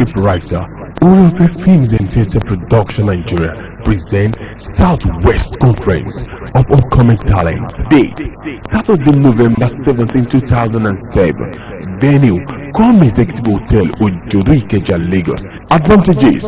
scriptwriter, YORUBA Films and Theatre Production Nigeria present Southwest Conference of Upcoming Talent. Date: Saturday, November 17, 2007. Venue: Crown Executive Hotel, Ojodo Ikeja, Lagos. Advantages: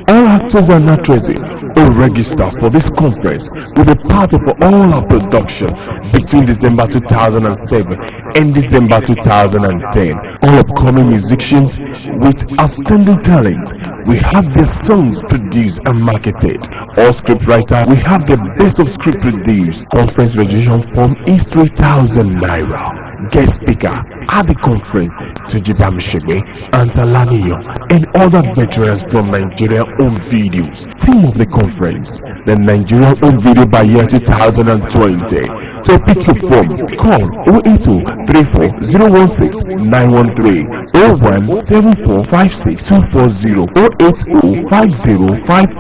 all actors and actresses who register for this conference will be part of all our production between December 2007 and December 2010. All upcoming musicians with outstanding talents, we have their songs produced and marketed. All scriptwriters, we have the best of script produced. Conference registration form is 3,000 naira. Guest speaker at the conference: Tujibamishebe, Antalaniyo, and other veterans from Nigeria Home Videos. Theme of the conference: the Nigerian Home Video by year 2020. So pick your form. Call 080-34-016-913, 01-7456-240,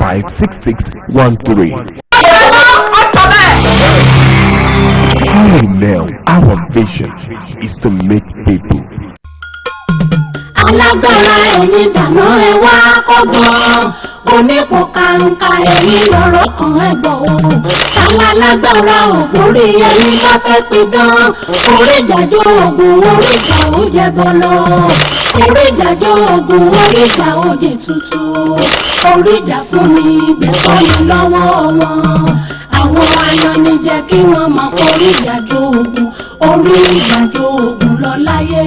080-5055-6613. Hurry now, our vision is to make people. Alágbára ẹni dáná ẹ wá kọ́gbọ́n, onípò kàǹkà ẹni lọ́rọ̀ kan ẹ gbọ́ o. Tálá lágbára ògbórí ẹni bá fẹ́ pidán, orí ìdájọ́ ogun orí ìjà ó jẹ bọ́lọ́. Orí ìdájọ́ ogun orí ìjà ó jẹ tutù. Orí ìjà fún mi gbẹ̀kọ́ mi lọ́wọ́ wọn. Àwọn ayanijẹ kí wọ́n máa kórí ìdájọ́ ogun, orí ìdájọ́ ogun lọ láyé.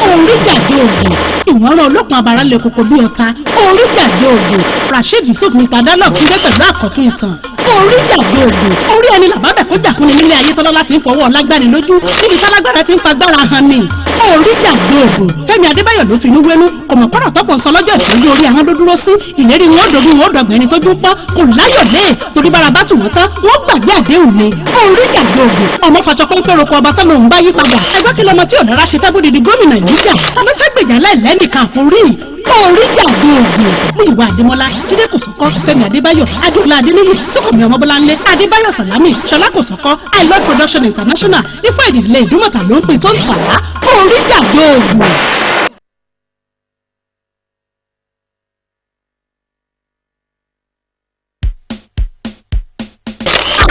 Orí ìdájọ́ ogun ìwọ̀nrán olókun abara lè koko bí ọ̀tá. Orí ìdájọ́ ogun Rasheed Yusuf Mr. Dialogue ti dé pẹ̀lú àkọ́tún ìtàn. Orí ìdájọ́ ogun orí ẹni làbábẹ̀ kó jà fúnni nílé ayé tọ́lọ́lá ti ń fọwọ́ lágbáni lójú níbi tálágbára ti ń fagbára hàn ni. Orí ìdájọ́ ogun Fẹ́mi Adébáyọ̀ ló finú wénú kò mọ̀ pọ́nrọ̀ tọ́pọ̀ ń sọ lọ́jọ́ ìpọ́njú orí àwọn ló dúró sí. Ìlérí wọn dogun wọn dọ̀gbẹ́ ẹni tójú pọ́ kò láyọ̀ lé torí bára bá tù wọ́n tán wọ́n gbàgbé àdéhùn ni. Orí ìdájọ́ ogun ọmọ fàjọ pẹ́ńpẹ́ roko ọba tó lòun bá yí padà. Ẹgbẹ́ kí lọmọ tí ò dára ṣe fẹ́ bó didi gómìnà ìlú jà ta ló fẹ́ gbèjà láìlẹ́nìkan àforí. Orí ìdájọ́ ogun Múyìwá Adémọ́lá, Jídé Kòsọ́kọ́, Fẹ́mi Adébáyọ̀, Adéọlá Adéníyì, Súnkànmí Ọmọbọ́láńlé, Adébáyọ̀ Sàlámì, Ṣọlá Kòsọ́kọ́, I Love Production International, Ifá ìdílé Ìdúmọ̀tà ló ń pè tó ń tà á. Orí ìdájọ́ ogun.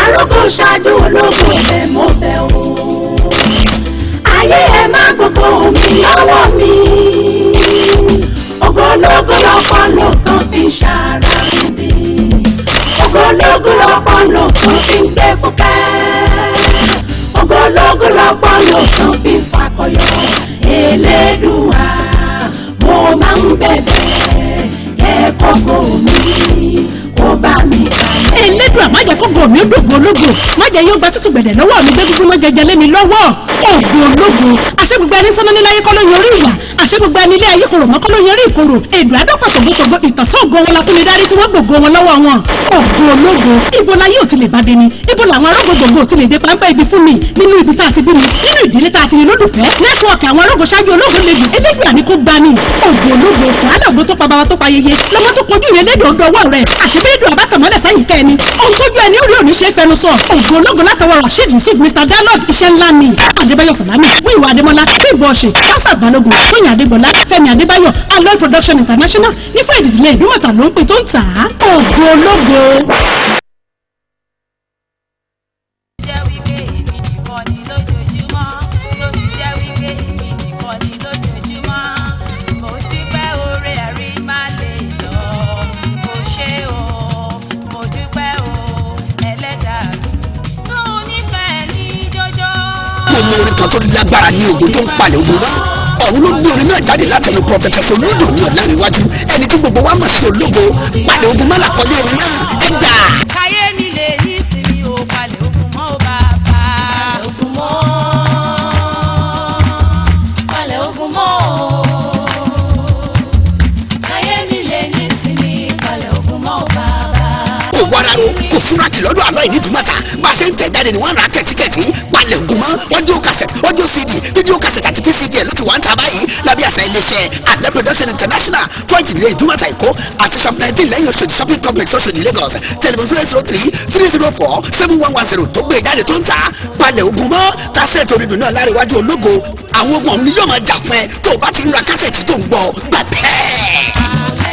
Arógó ṣáájú ológun ẹ̀bẹ̀ mọ́ bẹ̀ o. Ayé ẹ má gbogbo mi lọ́wọ́ mi. Ògólógó lọ́pọ̀ lọ́kàn fi ń ṣàrà rìndì. Ògólógó lọ́pọ̀ lọ́kàn fi ń gbé fúkẹ́. Ògólógó lọ́pọ̀ lọ́kàn fi ń fakọyọ. Elédùà mo máa ń bẹ̀bẹ̀ kẹ́kọ̀ọ́ mi kó bá mi kalẹ̀. Elédùà má jẹ́ kó gò mí dògbò ológo, má jẹ́ yóò gba tútù gbẹ̀dẹ̀ lọ́wọ́ mi gbé gbígbóná jẹjẹ lé mi lọ́wọ́. Ògo ológo àṣẹ gbogbo ẹni sọ́nà nílé ayé kọ́ ló yọrí ìyà, àṣẹ gbogbo ẹni ilé ayé kòrò mọ́ kọ́ ló yọrí ìkorò. Èdè àdọ́pọ̀ tògbótògbó ìtànfọ́ ògo wọn la tún lè dárí tí wọ́n gbògo wọn lọ́wọ́ wọn. Ògo ológo ibo la yóò ti lè bá deni, ibo làwọn arógbògbò ti lè dé páńpẹ́ ibi fún mi nínú ibi tá a ti bí mi, nínú ìdílé tá a ti ní lólùfẹ́. Nẹ́tíwọ̀kì àwọn arógbò ṣáájú ológo lè dùn Elédùà ní kó gbá ni. Ògo ológo wàhálà ògbó tó pa bàbá tó pa yeye lọ́mọ tó kojú ìwé Elédùà ọdọ ọwọ́ rẹ̀ àṣebélédùn àbátàmọ́lẹ̀ sẹ́yìn kẹ́ni ohun tójú ẹni orí òní ṣe é fẹnu sọ. Ògo ológo látọwọ́ Rasheed Yusuf Mr. Dialogue iṣẹ́ ńlá ni. Adébáyọ̀ Sàlámì, Múyìwá Adémọ́lá, Bímbọ́ Ọ̀ṣẹ̀, Kásà Balógun, Tóyìn Adégbọlá, Fẹ́mi Adébáyọ̀, I Love Production International, Ifá ìdílé Ìdúmọ̀tà ló ń pè tó ń tà á. Ògo ológo. Lágbára ní ogun tó ń palẹ̀ ogun mọ́ ọ̀run ló gbé orin náà jáde látẹnu prọfẹtà Olódò ní Ọláníwájú ẹni tí gbogbo wa mọ̀ sí ológo. Palẹ̀ ogun mọ́ làkọ́lé orin náà ẹ gbà. Káyé mi lè ní ìsinmi o, palẹ̀ ogun mọ́ o bàbá. Palẹ̀ ogun mọ́, palẹ̀ ogun mọ́ o. Káyé mi lè ní ìsinmi, palẹ̀ ogun mọ́ o bàbá. Kò wára ro kò fúra kì lọ́dọ̀ àlọ́ ìní Ìdúmọ̀tà bá a ṣe ń tẹ̀ jáde ni wọ́n ra kẹ̀tíkẹ̀tí. Palẹ̀ ogun mọ́ audio cassette, audio CD, video cassette àti VCD ló ti wà ń ta báyìí lábẹ́ àṣà iléeṣẹ́ Ayeola Production International fún ìdílé Ìdúmọ̀tà Èkó àti shop 19 lẹ́yìn Oṣòdì shopping complex Oṣòdì Lagos. Telephone 08033047110 tó gbé jáde tó ń ta. Palẹ̀ ogun mọ́ kásẹ̀tì orídùn náà Láríwájú ológo. Àwọn ogun ọ̀hún ni yóò máa jà fún ẹ tó o bá ti ń ra kásẹ̀tì tó ń gbọ́ gbà bẹ́ẹ̀.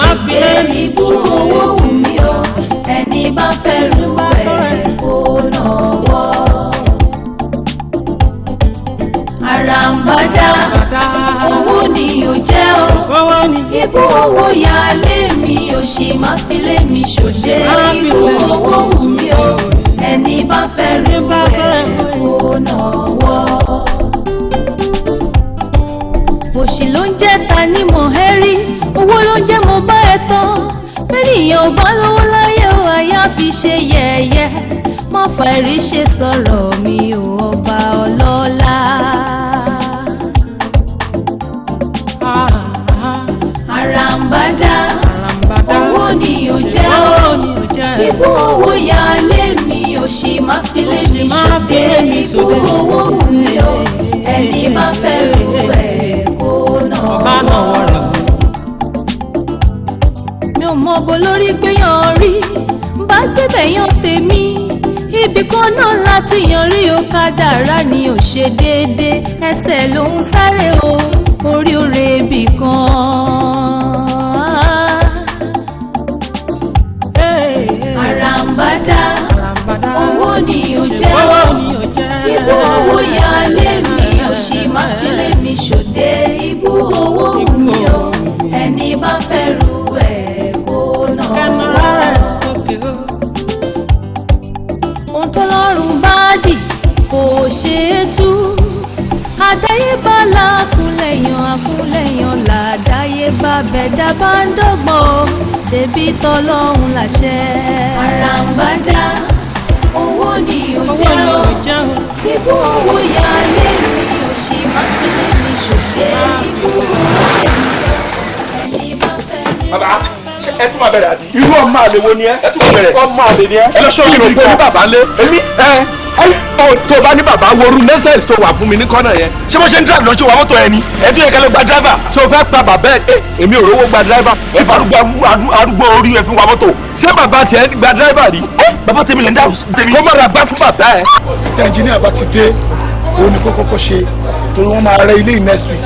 ṣògbé ibú owó wù mí o ẹni bá fẹ́ rú ẹ̀ kó náwó. Àràǹbádá owó ni ò jẹ́ o ibú owó yá lé mi ò sì máa fi lé mi ṣòṣe ibú owó wù mí o ẹni bá fẹ́ rú ẹ̀ kó náwó. Òṣì ló ń jẹ́ ta ní mọ̀ ẹ́ rí owó ló ń jẹ́ mo bá ẹ tán bẹ́ẹ̀nìyàn ò bá lówó láyé o àyà fi ṣe yẹ̀yẹ́ má fa ẹ̀rí ṣe sọ̀rọ̀ mi ò ọba ọlọ́lá. Àràǹbádá owó ni ò jẹ́ o ibú owó yá lé mi ò sì má fi lé mi ṣòfé ibú owó wù mí o ẹni bá fẹ́ rú ẹ̀ kó náà. Mi ò mọ bó lórí gbéyàn rí bá gbébẹ̀ yan tèmi ibì kan náà láti yan rí o kádàrá ni ò ṣe déédé ẹsẹ̀ ló ń sáré o orí òrè ibì kan. Àràǹbádá owó ni ò jẹ́ o ibú owó yá lé mi ò sì máa fi lé mi ṣòde ibú owó wù mí o ẹni bá fẹ́ rú ẹ̀ kó náà. Ohun tó lọ́rùn bá dì kò ṣeé tú àdáyébá lákúnlẹ̀yàn àkúnlẹ̀yàn làdáyébá bẹ̀dá bá ń dọ́gbọ́n ṣebí tọ́lọ́hun làṣẹ. Àràǹbádá owó ni ò jẹ́ o ibú owó yá lé mi ò sì máa fi lé mi ṣòṣe ibú owó ẹni bá fẹ́ ní. Bàbá ẹ tún máa bẹ̀rẹ̀ àbí. Irú ọmọ àlè wo ni ẹ? Ẹ tún máa bẹ̀rẹ̀. Ọmọ àlè ni ẹ. Ẹ lọ sọ yìí lórí ní bàbá lé. Èmi tó bá ní bàbá woru nẹ́sẹ̀sì tó wà fún mi ní kọ́nà yẹn. Ṣé bó ṣe ń drive lọ́sọ̀ wà mọ́tò ẹni? Ẹ tún yẹ kẹ́lẹ́ gba driver. Ṣé o fẹ́ pa bàbá ẹ? Èmi ò rówó gba driver. Ẹ farúgbó arúgbó orí ẹ fún wa mọ́tò. Ṣé bàbá tiẹ̀ gba driver rí? Bàbá tèmi lè ń dàrú tèmi. Kó má ra gbá fún bàbá ẹ. Tí ẹnjìníà bá ti dé, òun ni kó kọ́kọ́ ṣe torí wọ́n máa rẹ ilé yìí next week.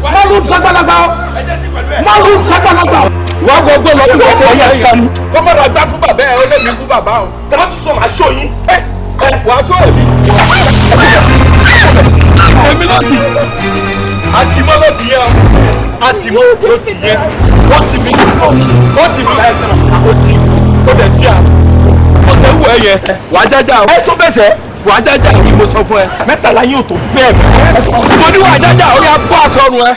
Márùn sàgbàlagbà o. Márùn sàgbàlagbà o. Wọ́n gbogbo lọ bí wọ́n ṣe yẹ ìkànnì. Wọ́n máa ra gbá fún bàbá ẹ, ó lé mi fún bàbá o. Tẹ́lá tún sọ màá ṣó yín. Wàá ṣó èmi. Èmi ló ti. Àtìmọ́ ló ti yẹ o. Àtìmọ́ ló ti yẹ. Wọ́n ti mi. Wọ́n ti mi. Ó ti. Ó dẹ̀ tí a. Ọ̀sẹ̀ wù ẹ yẹ. Wàá jájá o. Ẹ tó bẹ̀sẹ̀. Wàá jájá yìí mo sọ fún ẹ. Mẹ́tàlá yóò tó bẹ́ẹ̀ mọ́. Mo ní wàá jájá ó yá bọ́ aṣọ ọrùn ẹ.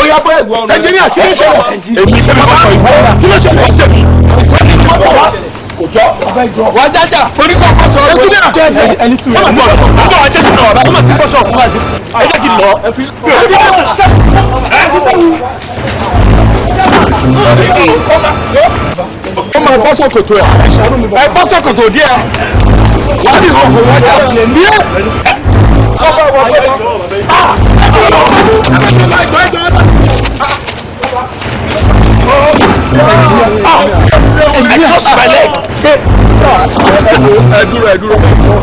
Ó yá bọ́ ẹ̀gbọ́n ọrùn ẹ. Ẹnjìníà kí ló ṣẹlẹ̀? Èmi tẹ́lẹ̀ bá sọ ìwọ. Kí ló ṣẹlẹ̀? Ọ̀sẹ̀ mi. Kò jọ. Wàá jájá. Orí kò kọ́ sọ ọrùn. Ẹnjìníà. Ẹni sùn. Ọmọ ajẹ́ ti nà ọ̀rá. Ọmọ ti kọ́ sọ ọkùnrin àti. Ẹ jẹ́ kí n lọ. Ọmọ ẹ bọ́ sọ̀kòtò ẹ̀. Ẹ bọ́ sọ̀kòtò díẹ̀. Wàá ní ìhòòhò wájà. Díẹ̀. Ọmọ ìwọ gbọ́dọ̀.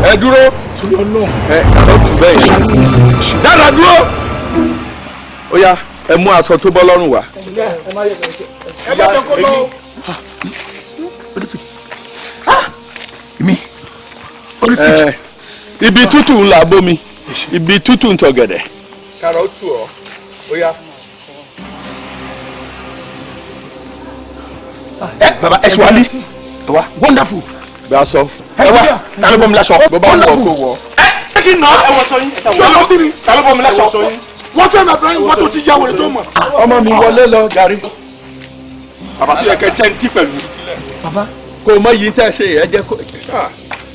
Ẹ dúró. Dára dúró. Ó yá ẹ mú aṣọ tó bọ́ lọ́rùn wá. Ẹ bá tó kó lọ. Ibi tútù ńlá bómi. Ibi tútù ń tọ̀gẹ̀dẹ̀. Kàrọ̀ tù ọ́. Ó yá. Baba ẹ sọ wálé. Ẹ wá. Wonderful. Bí a sọ. Ẹ wá. Ta ló bọ́ mi láṣọ? Bọ́bá ń bọ̀ kó wọ. Ẹ kí n nà. Ẹ wọ sọ yín. Ṣé o lọ sí mi? Ta ló bọ́ mi láṣọ? Wọ́n fẹ́ máa fẹ́ wọ́n tó ti yá wọlé tó mọ̀. Ọmọ mi wọlé lọ jàre. Bàbá tó yẹ kẹ́ jẹ́ ń tí pẹ̀lú. Bàbá. Kò mọ yìí tẹ́ ṣe ẹ jẹ́ kó.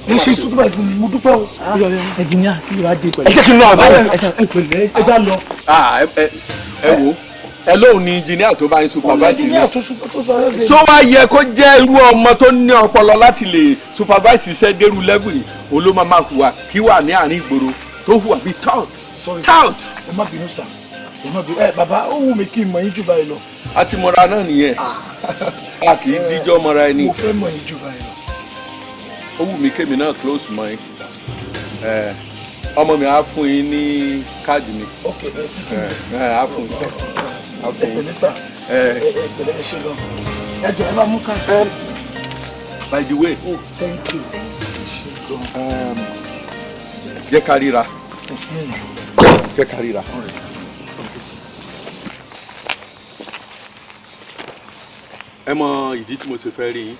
Ní ṣe tó báyìí fún mi, mo dúpẹ́ o. Ẹnjìníà kí ló wá dé pẹ̀lú. Ẹ jẹ́ kí n lọ àbáyọ. Ẹ pẹ̀lẹ́ ẹ já lọ. Ẹ wo ẹ lóun ni engineer tó bá ń supervise Ẹnjìníà ni. tó sọ ẹ́ Ṣó wá yẹ kó jẹ́ irú ọmọ tó ní ọpọlọ láti lè supervise iṣẹ́ dérú level yìí òun ló máa hùwà kí wà ní àárín ìgboro tó hùwà bíi tout. Ẹ má bínú sà. Ẹ má bínú. Bàbá ó wù mí kí n mọ̀ yín jù báyìí lọ. A ti mọra náà nìyẹn. A kì í díjọ́ mọra ẹni. Mo fẹ́ mọ̀ yín jù báyìí lọ. Ó wù mí kémi náà close mọ́ ẹ. ọmọ mi á fún yín ní káàdì mi. ok sísè á fún yín. ẹ̀pẹ̀lẹ́ sà ẹ̀pẹ̀lẹ́ ṣe lọ ẹjọ́ ẹ bá mú káàdì. by the way. oh thank you. jẹ́ ká ríra. jẹ́ ká ríra. ẹ mọ ìdí tí mo ṣe fẹ́ rí yín.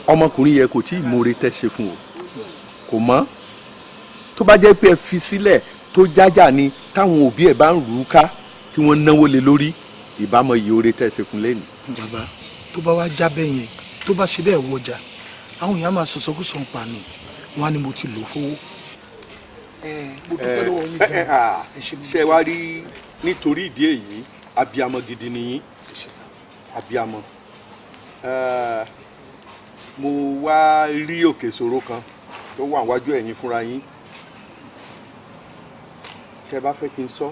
ọmọkùnrin yẹ kò tí ì mórè tẹ́ ṣe fún o kò mọ́ tó bá jẹ́ pé ẹ fi sílẹ̀ tó jájà ni táwọn òbí ẹ̀ bá ń rù ú ká tí wọ́n náwó lé lórí ìbámu iye oore tẹ́ ṣe fún lẹ́nu. bàbá tó bá wá jábẹ́ yẹn tó bá ṣe bẹ́ẹ̀ wọjà àwọn èèyàn máa sọ̀sọ́kùsọ̀ ń pa mi wọn á ní mo ti lò fowó. mo dúpẹ́ lọ́wọ́ yín gan-an. ṣé wàá rí nítorí ìdí èyí abiyamọ gidi ni yín abiyamọ mo wá rí òkè ìṣòro kan tó wà wájú ẹ̀yin fúnra yín tẹ́ bá fẹ́ kí n sọ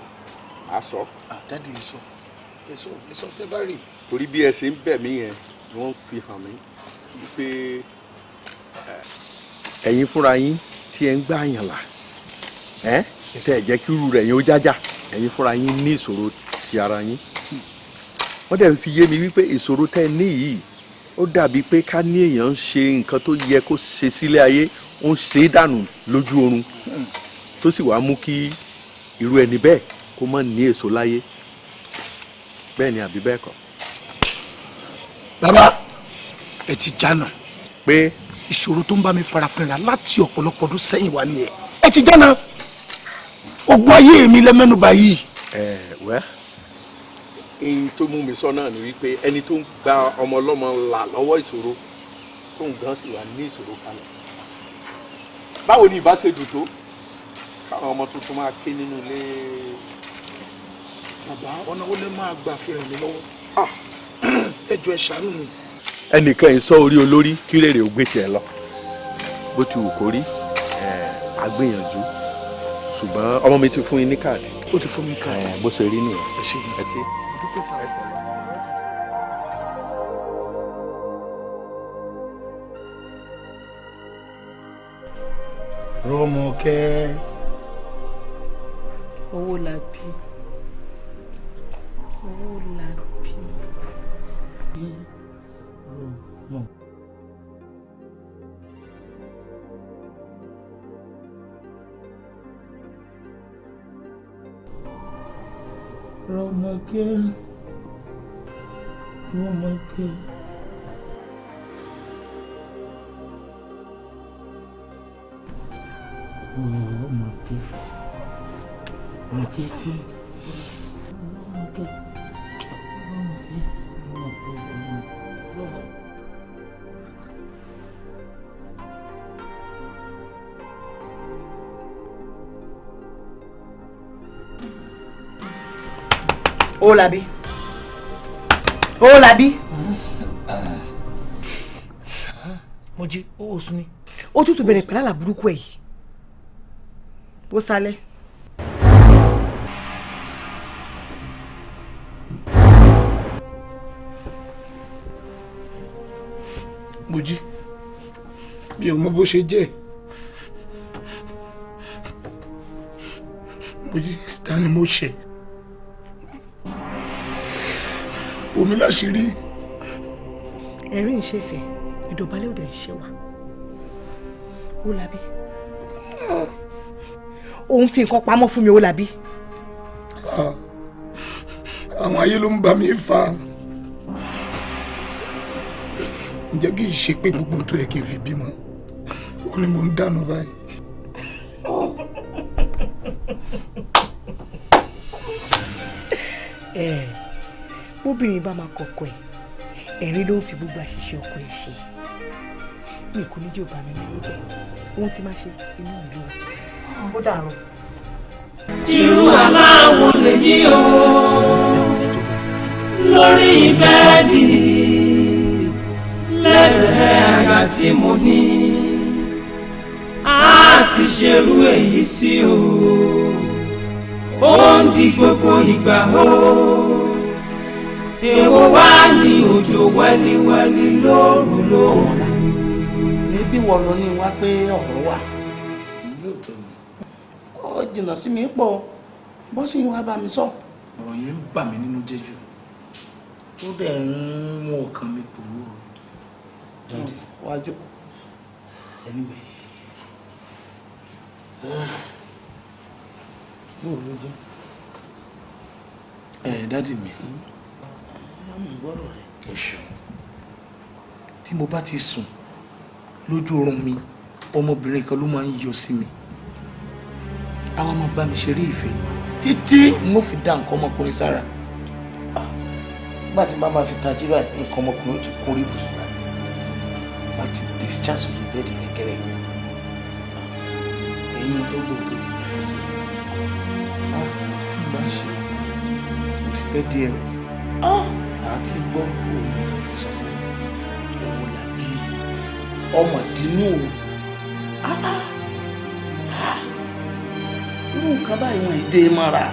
á sọ. dádì sọ tẹ́ bá rí. torí bí ẹ ṣe ń bẹ̀ mí yẹn ni wọ́n fi hàn mí wípé ẹ̀yin fúnra yín tí ẹ ń gbà yàn là tẹ́ ẹ jẹ́ kí irú rẹ̀ yín ó jájà ẹ̀yin fúnra yín ní ìṣòro ti ara yín wọ́n dẹ̀ ń fi yé mi wípé ìṣòro tẹ́ ẹ ní yìí ó dàbí pé ká ní èèyàn ń ṣe nǹkan tó yẹ kó ṣe sílé ayé ó ń ṣe é dànù lójú oorun tó sì wàá mú kí irú ẹni bẹ́ẹ̀ kó má ní èso láyé bẹ́ẹ̀ ni àbí bẹ́ẹ̀ kọ́. bàbá ẹ ti jánà pé ìṣòro tó ń bá mi farafinra láti ọ̀pọ̀lọpọ̀ ọdún sẹ́yìn wá nìyẹn ẹ ti jánà ogun ayé mi lẹ́mẹ́nubà yìí. wẹ́ èyí tó mú mi sọ náà ni wípé ẹni tó ń gba ọmọ ọlọ́mọ là lọ́wọ́ ìṣòro tó ń gan sì wà ní ìṣòro kalẹ̀ báwo ni ìbá ṣe dùn tó káwọn ọmọ tuntun máa ké nínú ilé. bàbá ọ̀nà wo lè máa gbà fi ràn mí lọ́wọ́ ẹ jọ̀ọ́ ẹ ṣàánú mi. ẹnìkan yìí sọ orí olórí kí rèrè ò gbé tiẹ̀ lọ bó ti wù kó rí àgbéyànjú ṣùgbọ́n ọmọ mi ti fún yín ní káàdì. ó ti fún mi káàdì. bó ṣe rí nìyẹn. ẹ ṣe ẹ ṣe. Rómọkẹ́. owó la bí owó la bí. Rómọkẹ́. Rómọkẹ́. Olabi. Olabi. Mojí, ó sùn ni. Ó tútù bẹ̀rẹ̀ pẹ̀lú àlá burúkú ẹ̀ yìí. Ó sálẹ̀. Mojí, mi ò mọ bó ṣe jẹ́. Mojí, ta ni mo ṣe? Omi láṣìírí. Ẹ̀rín ìṣẹ̀fẹ̀, ìdọ̀bálẹ̀ òde ìṣe wa. Olabi. Òun fi nǹkan pamọ́ fún mi, Olabi. Àwọn ayé ló ń bá mi fà. Ǹjẹ́ kì í ṣe pé gbogbo tó yẹ kí n fi bímọ? Ó ní mò ń dànù báyìí. Bóbìnrin bá máa kọ̀kọ̀ ẹ̀rín ló ń fi gbogbo àṣìṣe ọkọ ẹ̀ ṣe. Mi kò ní jẹ́ ò bá mi láyé jẹ́. Ohun tí máa ṣe inú ìlú rẹ̀. Ó dàrú. Irú aláwo lèyí o lórí bẹ́ẹ̀dì lẹ́gbẹ̀ẹ́ àga tí mo ní a ti ṣerú èyí sí o ó ń di gbogbo ìgbà o èwo wá ní òjò wẹ́líwẹ́lí lóru lóru. Níbí wọ́n lọ ní wá pé ọ̀rọ̀ wà. ọ jìnnà sí mi pọ̀ bọ́sì yín wá bá mi sọ. ọ̀rọ̀ yẹn ń bà mí nínú jẹ́ jù ó dẹ̀ ń mú ọkàn mi pòrò jáde wájú anyway bóòlù ló jẹ́ dádì mi àmọ́ gbọ́dọ̀ rẹ̀ ẹ̀ṣọ́ tí mo bá ti sùn lójú oorun mi ọmọbìnrin kan ló máa ń yọ sí mi àwọn máa bá mi ṣeré ìfẹ́ títí n ó fi dá nǹkan ọmọkùnrin sára nígbà tí bá máa fi tají báyìí nǹkan ọmọkùnrin ó ti kún rí ibùsùn báyìí bá ti discharge lórí bẹ́ẹ̀dì gẹ́gẹ́rẹ́ mi ẹ̀yin tó gbòó tó ti bẹ̀rẹ̀ sí tí mo bá ṣe mo ti pẹ́ díẹ̀ o àti gbọ́ òun ti sọ fún mi òun làbí ọmọdínú o irú nǹkan báyìí wọn èdè mọ́ra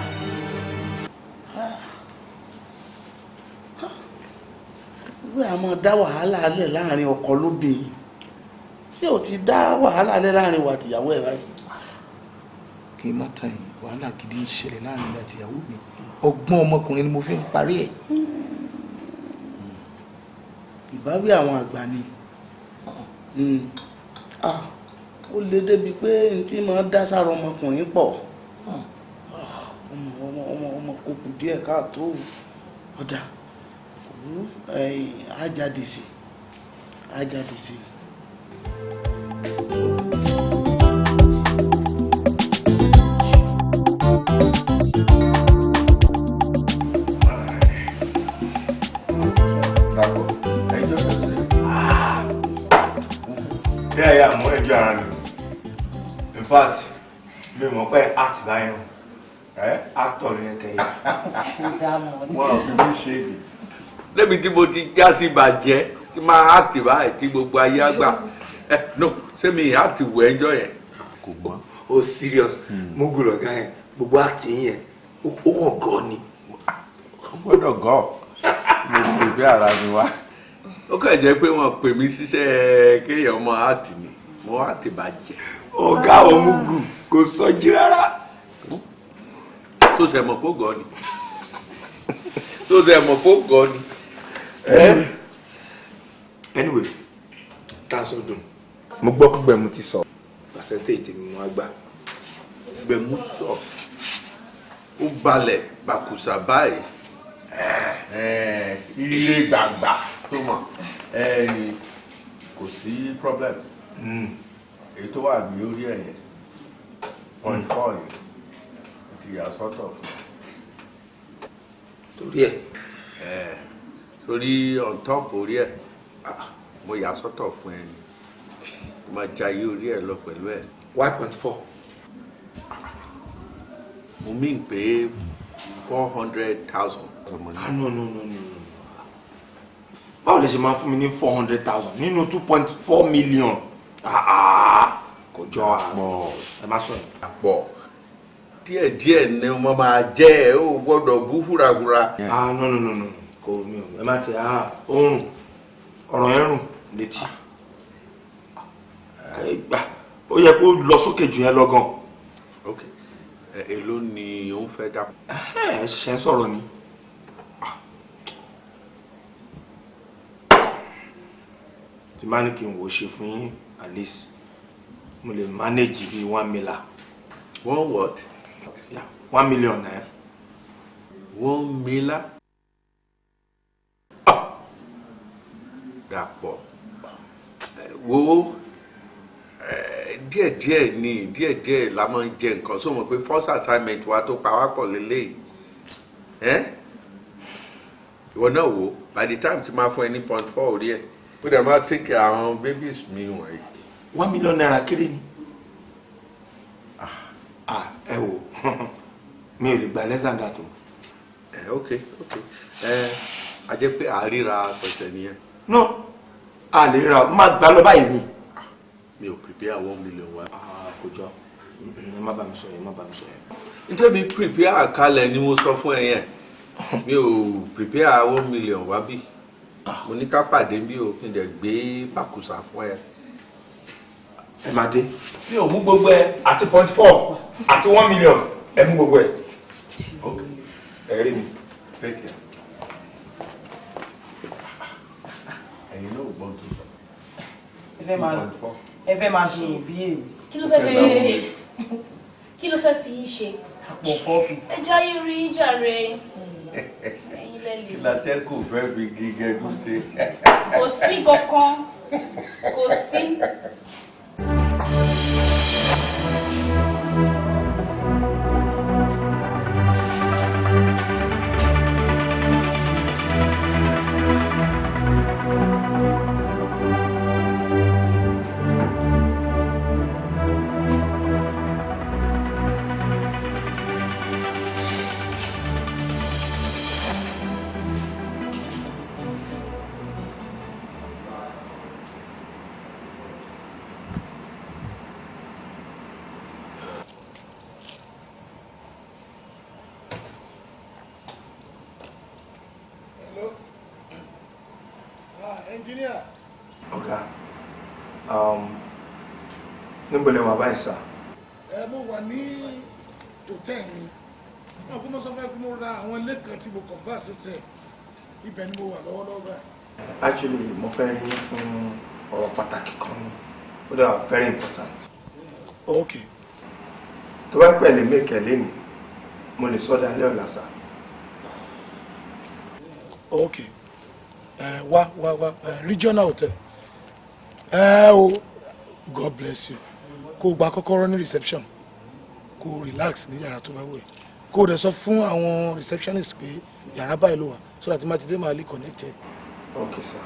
wíwé àmọ́ dá wàhálà alẹ́ láàrin ọkọ lóbìnrin ṣé o ti dá wàhálà alẹ́ láàrin wa àtìyàwó ẹ̀ báyìí. kí n má ta yìí wàhálà gidi ń ṣẹlẹ̀ láàrin mi àtìyàwó mi ọgbọ́n ọmọkùnrin ni mo fi ń parí ẹ̀. ìbáwí àwọn àgbà ni ó lè débi pé n tí máa dá sára ọmọkùnrin pọ̀ ọmọ kò kù díẹ̀ káàtó ọ̀dà ájáde sí. Yeah, mo enjoy ara mi. In fact, mi mọ̀ pé act báyìí o. Actor ló yẹ kẹ́yìn. Wọ́n ò fi mí ṣe é bì. Lébi tí mo ti já sí ìbàjẹ́ tí máa act báyìí tí gbogbo ayé àgbà. No, ṣé mi act wọ ẹjọ́ yẹn? Kò mọ́. O serious. Mo gbọ́dọ̀ gan yẹn. Gbogbo act yẹn ó wọ̀ gan ni. Ó gbọ́dọ̀ gan. Mo pè bí ara mi wá. Ó kàn jẹ́ pé wọ́n pè mí síṣẹ́ kéèyàn mọ act ni. Mo act bàjẹ́. Ọ̀gá Òmùgù kò sọjí rárá. Tó ṣe mọ̀ kó gọ́ ni. Tó ṣe mọ̀ kó gọ́ ni. Anyway, tá a sọ dùn. Mo gbọ́ pé Gbẹ̀mú ti sọ. Percentage tèmi mo wá gbà. Gbẹ̀mú sọ. Ó balẹ̀ bàkùsà báyìí. Ilé gbàgbà tó mọ̀. Kò sí problem. Èyí tó wà ní orí ẹ̀yẹ. 0.4 yìí. Ti yà sọ́tọ̀ fún. Torí ẹ̀. Torí on top orí ẹ̀ mo yà sọ́tọ̀ fún ẹ ni mo máa jayé orí ẹ̀ lọ pẹ̀lú ẹ̀. 1.4. mo mean pé 400,000. No. Báwo lè ṣe máa fún mi ní 400,000 nínú 2.4 million? Kò jọ àpọ̀. Ẹ má sọ yìí. Àpọ̀. Díẹ̀díẹ̀ ni mo máa jẹ́ ẹ ó gbọ́dọ̀ bú húrahúra. No. Kò mi ò ẹ má tẹ oorun ọ̀rọ̀ yẹn rùn létí. Ó yẹ kó lọ sókè jù yẹn lọ gan. Ok. Èló ni òun fẹ́ dà. Ṣe ń sọ̀rọ̀ ni. Tí máa ní kí n wò ṣe fún yín at least mo lè manage bí 1 million. 1 what? Yeah, 1 million naira. 1 million? Dàpọ̀. Wo díẹ̀díẹ̀ la máa ń jẹ nǹkan sọ mọ̀ pé first assignment wa tó pa wá pọ̀ lélẹ́yìí. Ìwọ náà wò by the time tí máa fún ẹ ní 0.4 orí ẹ̀ ó dẹ̀ máa take àwọn babies mi wọ̀nyí. 1 million naira kéré ni. Ẹ wò mi ò lè gba less than that o. Ok a jẹ́ pé àríra pẹ̀sẹ̀ nìyẹn. No, a lè ra má gbà lọ báyìí ni. Mi ò prepare 1 million wa. Kò jọ ẹ má bá mi sọ yẹn. Nítorí mi prepare àkálẹ̀ ni mo sọ fún ẹ yẹn mi ò prepare 1 million wá bí mo ní ká pàdé bí o kí n dẹ̀ gbé bàkùsà fún ẹ. Ẹ máa dé. Mi ò mú gbogbo ẹ. Àti 0.4. àti 1 million ẹ mú gbogbo ẹ̀. ẹ rí mi. ẹ̀yin náà ò gbọ́n tó sọ. ẹ fẹ́ máa ṣe òbí èmi. kí ló fẹ́ fi yín ṣe kí ló fẹ́ fi yín ṣe. àpò kọfí. ẹ jáyé rí jàre ẹ̀yin lẹ́lẹ̀. kí látẹ́kù fẹ́ fi gígẹ́gùn ṣe. kò sí kankan kò sí. Engineer. Ọ̀gá, níbo lẹ wà báyìí sà? Mo wà ní hòtẹ́ẹ̀lì mi. Náà kó mọ́ sọ fẹ́ kó mo ra àwọn ilé kan tí mo converse hotel. Ibẹ̀ ni mo wà lọ́wọ́lọ́wọ́ báyìí. Actually, mo fẹ́ rí yín fún ọ̀rọ̀ pàtàkì kan. Ó dà very important. Okay. Tó bá pẹ̀lẹ́ mẹ́kẹ̀ lẹ́nìí, mo lè sọ́dá lẹ́ ọ̀la sà. Okay. Wá regional hotel. God bless you. Kó gba kọ́kọ́rọ́ ní reception. Kó relax ní yàrá tó bá wẹ̀. Kó dẹ̀ sọ fún àwọn receptionist pé yàrá báyìí ló wà so that má ti dé máa lè connected. Okay sir.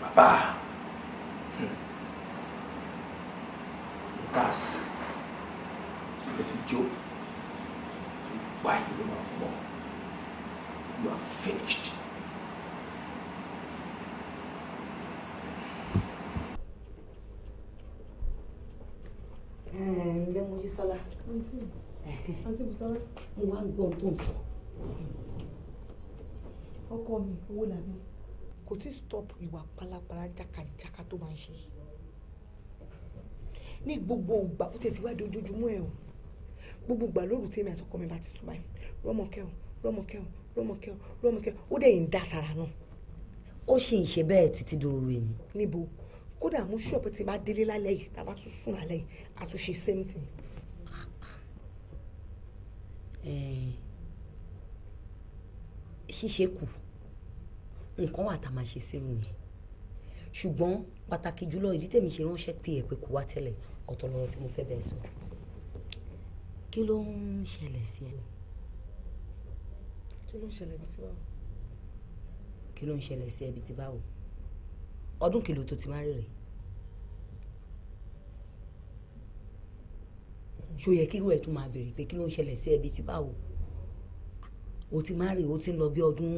Bàbá. Gas. Lè fi jó. Báyìí ló máa pọ̀. You are finished. Ǹjẹ́ mo jí sọ́lá? Àǹtí Bùsọ́lá. Mo wá ń gbọ́ ohun tó ń sọ. Ọkọ mi, owó làbí. Kò tí stop ìwà pálapàla jákàjáká tó máa ń ṣe. Ní gbogbo ìgbà ó tẹ̀sí wá di ojoojúmọ́ ẹ̀ o. Gbogbo ìgbà lóru tí èmi àtọkọ mi bá ti sùn báyìí. Rọ́mọkẹ́ ó dẹ̀ yìí ń dá sára náà. Ó ṣì ń ṣe bẹ́ẹ̀ títí dòru èmi. Níbo? Kódà mú ṣọ́ọ̀pù tí bá délé lálẹ́ yìí tá a bá tún sùn lálẹ́ yìí a tún ṣe same thing. Ṣíṣe kù nǹkan wà tá a máa ṣe sírù yẹn ṣùgbọ́n pàtàkì jùlọ ìdí tèmi ṣe ránṣẹ́ pé ẹ̀ pé kò wá tẹ́lẹ̀ ọ̀tọ̀ lọ́rọ̀ tí mo fẹ́ bẹ́ẹ̀ sọ. Kí ló ń ṣẹlẹ̀ sí ẹ? Kí ló ń ṣẹlẹ̀ bí ti báwo? Kí ló ń ṣẹlẹ̀ sí ẹ bí ti báwo? Ọdún kìlò tó ti má rí rẹ̀. Ṣó yẹ kí irú ẹ̀ tún máa béèrè pé kí ló ń ṣẹlẹ̀ sí ẹ bí ti báwo? O ti má rí o ti ń lọ bí ọdún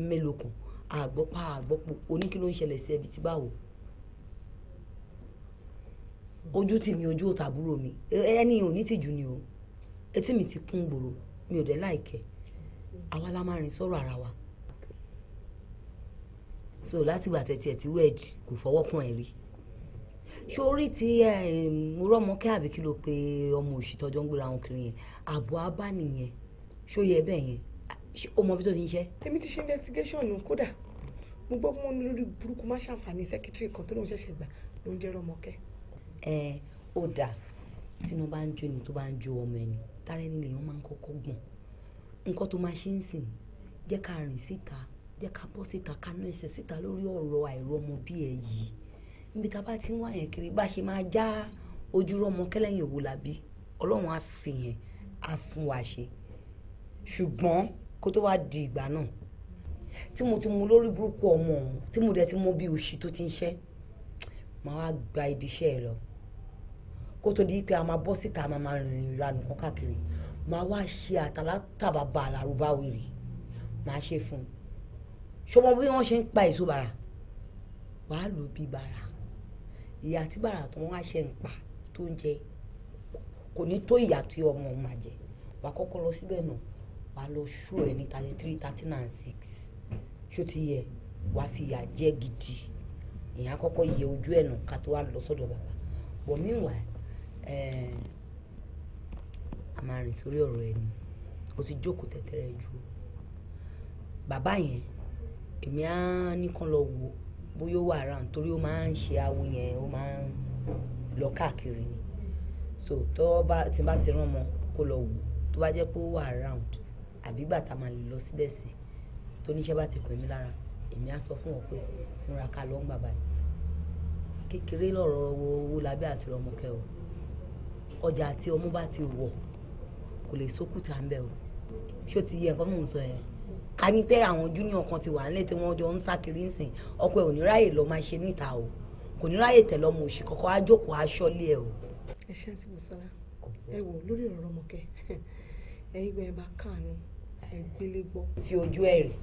mélòó kan àgbọ́pá àgbọ́pọ̀ oní kí ló ń ṣẹlẹ̀ sí ẹ bí ti báwo? Ojú tì mí ojú òtàbúrò mi ẹni ò ní tìjú ni o etí mi ti kún gbòòrò mi ò dé láìkẹ́ àwa la máa rìn sọ̀rọ̀ ara wa so láti gbà tẹ̀tí ẹ̀ tí wẹ́ẹ̀dì kò fọwọ́ kàn ẹ̀ rí ṣé orí ti mo rọ́mọkẹ́ àbí kí ló pe ọmọ òṣì tọ́jọ́ ń gbéra wọn kiri yẹn àbọ̀ abá nìyẹn ṣó yẹ bẹ́ẹ̀ yẹn ó mọ bí tó ti ń ṣe. Èmi ti ṣe investigation kódà mo gbọ́ pé wọ́n ní lórí burúkú má ṣàǹfààní secretary kan tó lóun ṣẹ̀ṣẹ̀ gbà ló ń jẹ́ rọ́mọkẹ́. Ó dáa tí wọ́n bá ń jó ni tó bá ń jó ọmọ ẹni tára ẹni lèèyàn máa ń kọ́kọ́ gbọ̀n nǹkan tó máa ṣe ń sìn jẹ́ ká rìn síta jẹ́ ká bọ́ síta ká ná ẹsẹ̀ síta lórí ọ̀rọ̀ àìrọ́mọ bí ẹ yìí níbi tá a bá ti ń wá yẹn kiri bá ṣe máa já ojú rọ́mọkẹ́ lẹ́yìn òwò làbí Ọlọ́run á fi yẹn á fún wa ṣe ṣùgbọ́n kó tó wá di ìgbà náà tí mo ti mú lórí burúkú ọmọ ọ̀hún tí mo dẹ̀ ti mọ bí òṣì tó ti ń ṣẹ́ máa wá gba ibi iṣẹ́ ẹ lọ kó tó di pé a máa bọ́ síta a máa rìn ìranù kan káàkiri máa wá ṣe àtàlátàbàbà àlàrúbá wèrè máa ṣe fún un ṣọmọ bí wọ́n ṣe ń pa èso bàrà wàá lò bí bàrà ìyá tí bàrà tó wọ́n á ṣe ń pa tó ń jẹ kò ní tó ìyà tí ọmọ máa jẹ wàá kọ́kọ́ lọ síbẹ̀ náà wà á lọ ṣó ẹ ní 33 13 and 6 ṣó ti yẹ wà á fi ìyà jẹ gidi ìyẹn àkọ́kọ́ yẹ ojú ẹ̀ nù ká tó wá lọ sọ́dọ̀ bàbá but meanwhile a máa rìn sórí ọ̀rọ̀ ẹ̀ ni o ti jókòó tẹ̀tẹ̀rẹ̀ ju bàbá yẹn èmi á ní kán lọ wò bóyá ó wà around torí ó máa ń ṣe awo yẹn ó máa ń lọ káàkiri ni so tó bá ti rán ọmọ kó lọ wò tó bá jẹ́ pé ó wà around àbí gbà tá a máa lè lọ síbẹ̀ sí tó níṣẹ́ bá ti kàn mí lára èmi á sọ fún wọn pé múra ká lọ ń gbà báyìí kékeré lọ́rọ̀ owó lábẹ́ àti ọmọkẹ́ o ọjà àti ọmú bá ti wọ̀ kò lè sókùtà ń bẹ̀ o ṣó ti yẹ nǹkan mò ń sọ yẹn ká ní pé àwọn junior kan ti wà nílé tí wọ́n jọ ń sá kiri ń sìn ọkọ ẹ̀ ò ní ráyè lọ máa ṣe níta o kò ní ráyè tẹ̀lé ọmọ òṣì kọ́kọ́ á jókòó aṣọ́lé ẹ̀ o. ẹ ṣe àti Bùsọ́lá ẹ wò lórí ọ̀rọ̀ ọmọkẹ́ ẹ̀yin gbẹ bá káàánú ẹ gbélé gbọ́. fi ojú ẹ̀ rè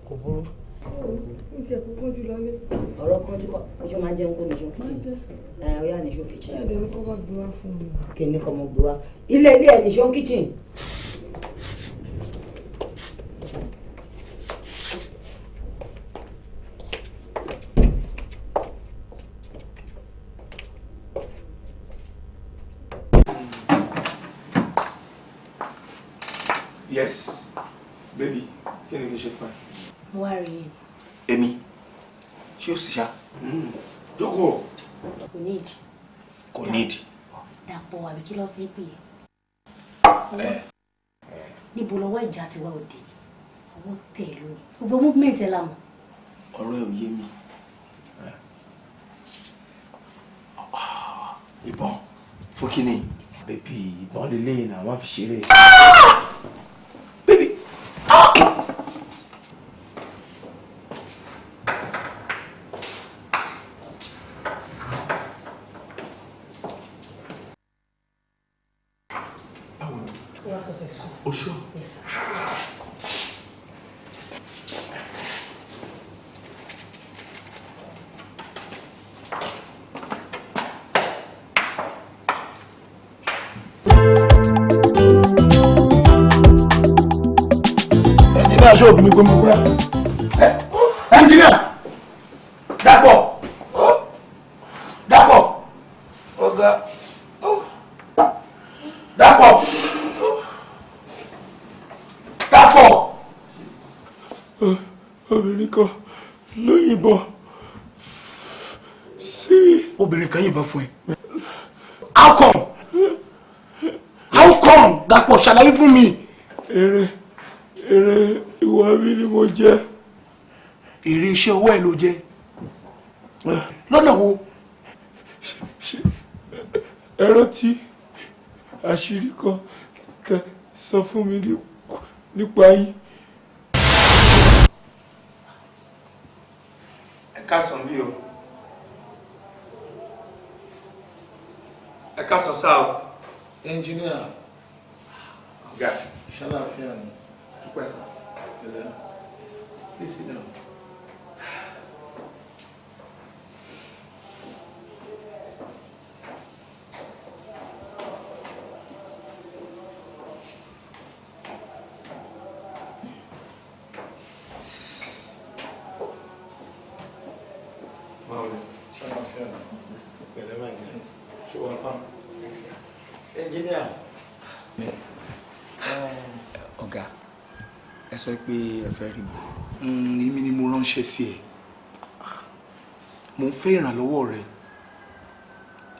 kò burú. ní ti ẹ̀kú kánjú lọlé. ọ̀rọ̀ kánjú kọ́ ojú máa jẹun kó nìṣó kìchìn ó yà nìṣó kìchìn. ẹ̀ẹ́dẹ̀ ní kọ́ bá gbé wá fún mi. kí ni kọ́ mọ gbé wá ilé ẹ̀ nìṣó kìchìn. Yes, baby, kí ni kí n ṣe fún ẹ? Mo wá rí i. Èmi, ṣé o sì ṣá? Jókòó. Kò need. Kò need. Dàpọ̀ àbí kí ló fi ń pè é? Níbo lọ́wọ́ ìjà ti wá òde? Ọwọ́ tẹ̀ lónìí. Gbogbo movement ẹ̀ la mọ̀. Ọ̀rọ̀ ẹ̀ ò yé mi. Ìbọn fún kí ni? Bébí ìbọn lélẹ́yìn náà wọ́n fi ṣeré. Bébí. Oṣù. Ẹnjìnìá ṣó òbí mi pé mo pẹ́. Ẹnjìnìá Dàpọ̀ Dàpọ̀ ọ̀gá Dàpọ̀ Dàpọ̀. Obìnrin kan ló yìnbọn sí. Obìnrin kan yìnbọn fún ẹ. How come? How come? Dàpọ̀ ṣàlàyé fún mi. Èrè ìwà mi ni mo jẹ. Èrè iṣẹ́ ọwọ́ ẹ̀ ló jẹ. Lọ́nà wo? Ẹ rántí àṣírí kan tẹ́ sọ fún mi nípa yín. Ẹ káàsán bí o. Ẹ káàsán sáà o. Ẹnjìníà. Ọ̀gá. Ṣàlàáfíà ni. Dúpẹ́ sá. Hello. Please sit down. Ṣàlàáfíà ni. Pẹ̀lẹ́ máa jẹ́. Ṣé wàá pa? Ẹnjìníà. Ọ̀gá, ẹ sọ pé ẹ fẹ́ rí mi. Èmi ni mo ránṣẹ́ sí ẹ. Mo ń fẹ́ ìrànlọ́wọ́ rẹ.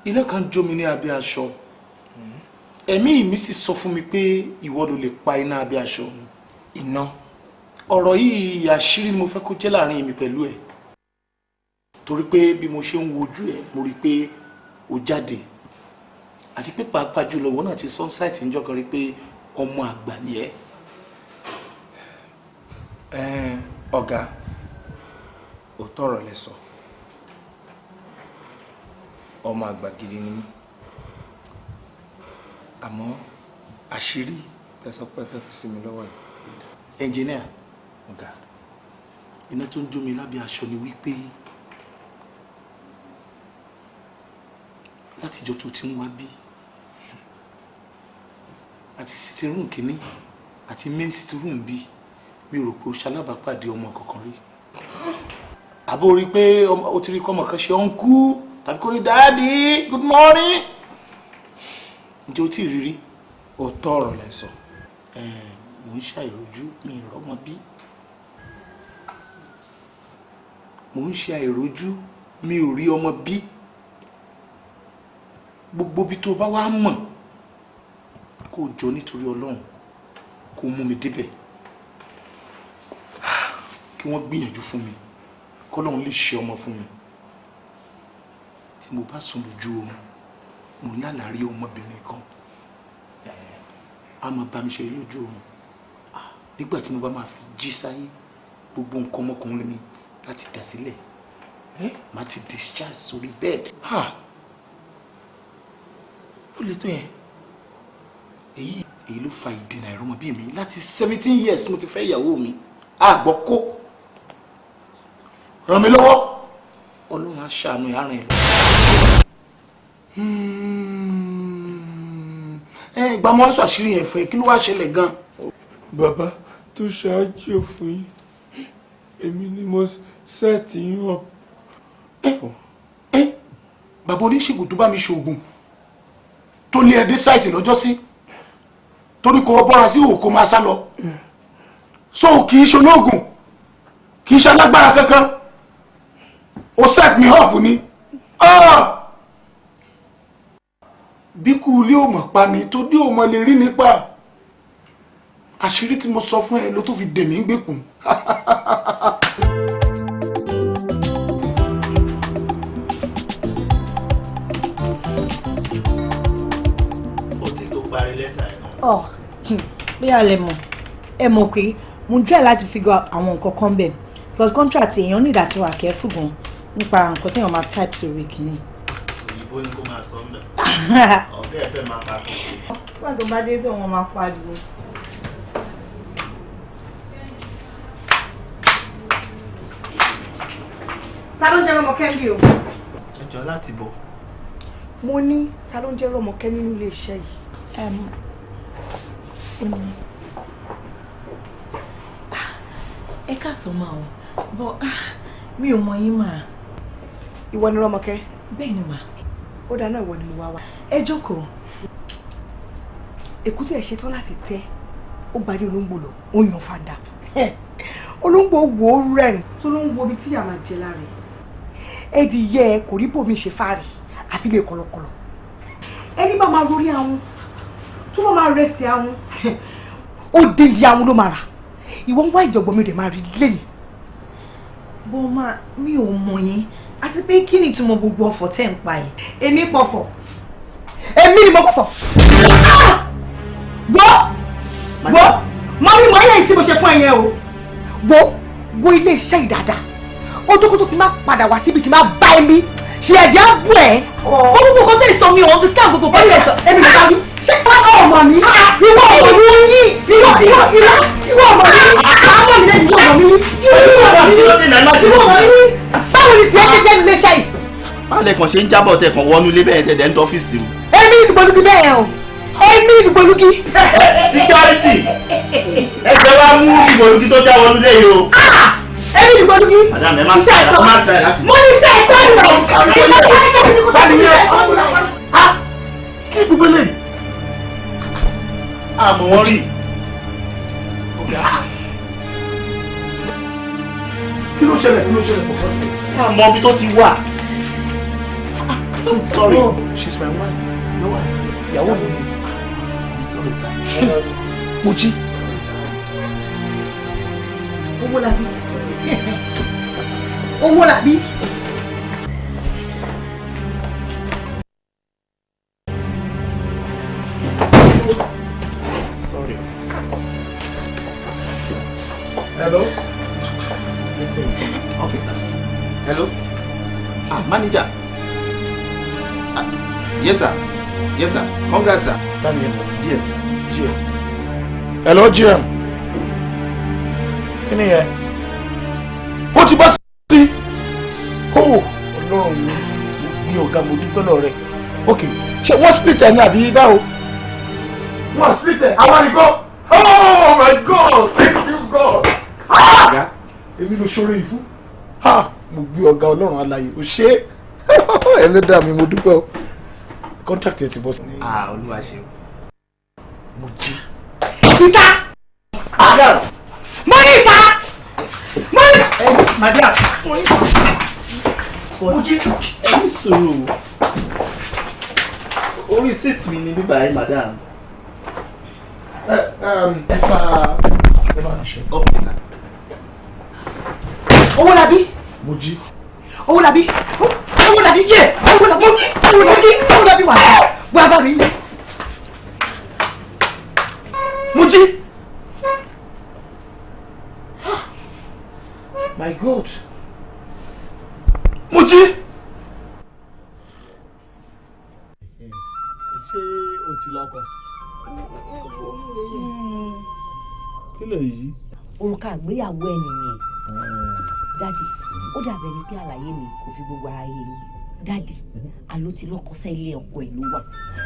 Iná kan jó mi ní abẹ́ aṣọ. Ẹ̀mí mi sì sọ fún mi pé ìwọ ló lè pa iná abẹ́ aṣọ mi. Iná. Ọ̀rọ̀ yìí àṣírí ni mo fẹ́ kó jẹ́ láàrin mi pẹ̀lú ẹ̀. Torí pé bí mo ṣe ń wojú ẹ̀ mo rí pé o jáde. Àti pé pàápàá jùlọ ìwọ náà ti sọ sáìtì níjọ́ kan rí pé ọmọ àgbà ni ẹ́. Ọ̀gá, òótọ́ ọ̀rọ̀ lẹ sọ. Ọmọ àgbà gidi ni mí. Àmọ́ àṣírí tẹ́ sọ pé fẹ́ fi sí mi lọ́wọ́ yìí. Ẹnjìníà. Ọ̀gá. Iná tó ń jó mi lábẹ́ aṣọ ni wípé látijọ́ tó ti ń wá bí àti sítírùn kìíní àti main sitting room bí mi rò pé ó ṣalábàápàdé ọmọ kankan rí. àbó rí pé ó ti rí kọ́mọ kan ṣe uncle tàbí kó ní daddy good morning. ǹjẹ́ o tí ì rírí? òótọ́ ọ̀rọ̀ lẹ sọ. mò ń ṣàìrójú mi ìrọ́mọ bí. mò ń ṣe àìrójú mi ò rí ọmọ bí. gbogbo bí tó bá wá mọ̀ kó jọ nítorí Ọlọ́run kó mú mi débẹ̀ kí wọ́n gbìyànjú fún mi kọ́lọ́run lè ṣe ọmọ fún mi. tí mo bá sùn lójú oorun mo lálàá rí ọmọbìnrin kan a máa bá mi ṣe lójú oorun nígbà tí mo bá máa fi jí sáyé gbogbo nǹkan ọmọkùnrin mi láti dà sílẹ̀ máa ti discharge sórí bed. ó lè tó yẹn. èyí ló fa ìdènà ìrọmọbí mi láti 17 years mo ti fẹ́ ìyàwó mi àgbọ̀ kó ràn mí lọ́wọ́ Ọlọ́run á ṣàánú ẹ̀ àrùn ẹ̀. ìgbà mo wá sọ àṣírí yẹn fún ẹ kí ló wá ṣẹlẹ̀ gan. bàbá tó ṣáájú fún yín èmi ni mo sẹ́ẹ̀tì yín up. bàbá oníṣègùn tó bá mi ṣoògùn tó lé ẹ dé sáìtì lọ́jọ́ sí torí kò bọ́ra sí òkú máa sá lọ so kì í ṣolóògùn kì í ṣe alágbára kankan ó set me up ni bí kú ilé ò mọ̀ pa ni tó dé ò mọ̀ lè rí nípa àṣírí tí mo sọ fún ẹ ló tó fi dè mí gbèkùn. bí a lè mọ̀ ẹ mọ̀ pé mo jẹ́ láti figure àwọn nǹkan kan bẹ̀ because contract èèyàn ní ìdàtí wà careful gan nípa nǹkan téèyàn máa type sórí kìíní. òyìnbó ni kò máa sọ mẹ́ ọ̀gá ẹ̀ fẹ́ máa pa kò. wọ́n tó bá dé sí wọn máa pariwo. ta ló ń jẹ́ Rọ́mọkẹ́ ń bí o. ẹjọ́ láti bọ̀. mo ní ta ló ń jẹ́ Rọ́mọkẹ́ nínú ilé iṣẹ́ yìí. ẹ káàsán máa o bọ mi ò mọ yín máa. ìwọ ni Rọ́mọkẹ́. bẹ́ẹ̀ ni mà. ó dáná ìwọ ni mo wá wá. ẹ jókòó. èkúté ẹ̀ ṣetán láti tẹ́ ó gbadé olóńgbò lọ ó yan fanda olóńgbò wo rẹ́rìn tó ló ń wo ibi tí yàrá máa jẹ lára ẹ̀ ẹ̀dìyẹ kò rí bòmí ṣe fáàrí àfi lè kọlọkọlọ ẹni bá máa rórí àwọn tó bá máa rẹsẹ̀ àwọn ó dídí àwọn ló máa rà ìwọ ń wá ìjọ̀gbọ̀n mi rẹ̀ máa rí lẹ́yìn. bó máa mi ò mọ yín àti pé kí ni ìtumọ̀ gbogbo ọ̀fọ̀ tẹ́ ń pa yìí. èmi pọ̀fọ̀ èmi ni mo pọ̀fọ̀ gbọ́ mọ bí mo yẹ ìsìn mo ṣe fún ẹ̀yẹ o wo ilé iṣẹ́ ìdàdà ojúkú tó ti máa padà wá síbi tí máa bá ẹ̀mí ṣe ẹ̀jẹ̀ á bù ẹ́. ó gbogbo kan tó lè sọ mi ò understand gbogbo kan lè sọ. èmi lè bá wí ṣé ọmọ mi ìwọ ọmọ mi yín ìwọ ọmọ mi ìwọ ọmọ mi lẹ́yìn ìwọ ọmọ mi báwo ni tiẹ̀ ṣe jẹ́ nílé iṣẹ́ yìí. báàlẹ̀ kan ṣe ń jábọ̀ tẹ̀ kàn wọnú ilé bẹ́ẹ̀ tẹ̀ ń tọ́fíìsì o. èmi ìdìbòlugi bẹ́ẹ̀ o èmi ìdìbòlugi. security ẹsẹ̀ wa mú ìdìbòlugi tó já wọnú lé yìí o. èmi ìdìbòlugi iṣẹ́ ẹ̀tọ́ mo ní iṣẹ́ ẹ̀tọ́ ìgbẹ́ àmọ́ wọ́n rí. kí ló ṣẹlẹ̀ fọ̀fọ́. àmọ́ ibi tó ti wà. sorry. She's my wife. Your wife. ìyàwó mi ni. I'm sorry sir. mo jí. owó làbí. owó làbí. Sorry. Hello? Okay, sir. Hello? Manager. Yes, sir. Yes, sir. Congrats, sir. Daniel. GM, sir. GM. Hello, GM. Kí ni yẹn? Ó ti bá sí. Ọlọ́run mi, bí ọ̀gá mo dúpẹ́ lọ rẹ̀. Ok, ṣé wọ́n split ẹ̀ ní àbí báwo? Wọ́n split ẹ̀, àwa nìkan. Oh my God! Thank you God! Ọ̀gá, èmi ló ṣoore yìí fún. Mo gbé ọ̀gá Ọlọ́run alààyè, ó ṣe é. Ẹlẹ́dàá mi mo dúpẹ́ o. Contract ẹ ti bọ́ sí. Olúwa ṣe o. Mo jí. Ìta! Madam! Mo ní ìta! Mo ní ìta! Madam! Mo jí. Ẹni sọ̀rọ̀ orí seat mi ni bíbá ẹ madam. Extra evaluation. Okay sir. Owólabí. Mo jí. Owólabí. Owólabí yẹ. Owólabí wà bá mi. Mo jí. My God. Mo jí. Ṣé o ti lọ́kọ? Kí lè yí? Òrùka àgbéyàwó ẹ nìyẹn. Dádì, ó dàbẹ̀ ni pé àlàyé mi kò fi gbogbo ara yé mi. Dádì, àló ti lọ́kọ sẹ́ ilé ọkọ ẹ̀ ló wà.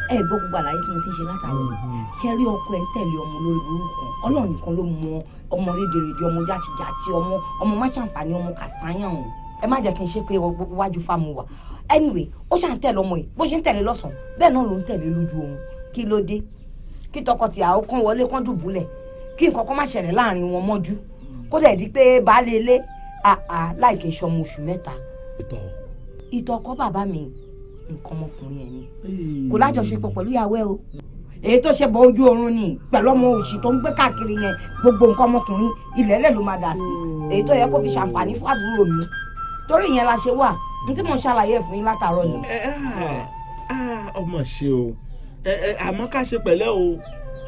Ẹ gbọ́ gbogbo àlàyé tí mo ti ń ṣe látàárọ̀. Ṣé rí ọkọ ẹ̀ ń tẹ̀lé ọmọ lórí burúkú? Ọlọ́run nìkan ló mọ ọmọ rédèrèdè, ọmọ játijàti, ọmọ má ṣàǹfààní, ọmọ kàsáyàn o. Ẹ má jẹ́ kí n ṣe pé wájú fámu wà. Anyway, ó ṣà ń tẹ̀lé ọmọ yìí bó ṣe ń tẹ̀lé lọ́sàn-án bẹ́ẹ̀ náà ló ń tẹ̀lé lójú oorun. Kí ló dé? Kí tọkọtìyàwó kan wọlé kán dùbúlẹ̀ kí nǹkan kan má ṣẹlẹ̀ láàrin wọn mọ́jú kó dẹ̀ di pé baálé ilé láì kí n ṣọmọ oṣù 3. Ìtọ̀ ọkọ bàbá mi nǹkan ọmọkùnrin ẹ̀ ni kò lájọṣepọ̀ pẹ̀lú ìyàwó ẹ̀ o. Èyí tó ṣe bọ ojú oorun ni pẹ̀lú ọmọ òṣì tó ń gbé káàkiri yẹn gbogbo nǹkan ọmọkùnrin ilẹ̀ẹ́lẹ̀ ló máa dà sí. Èyí tó yẹ kó fi ṣàǹfààní fún àbúrò mi torí ìyẹn la ṣe wà n tí mo ṣàlàyé fún yín látàárọ̀ ni. Ọmọ ṣe o àmọ́ ká ṣe pẹ̀lẹ́ o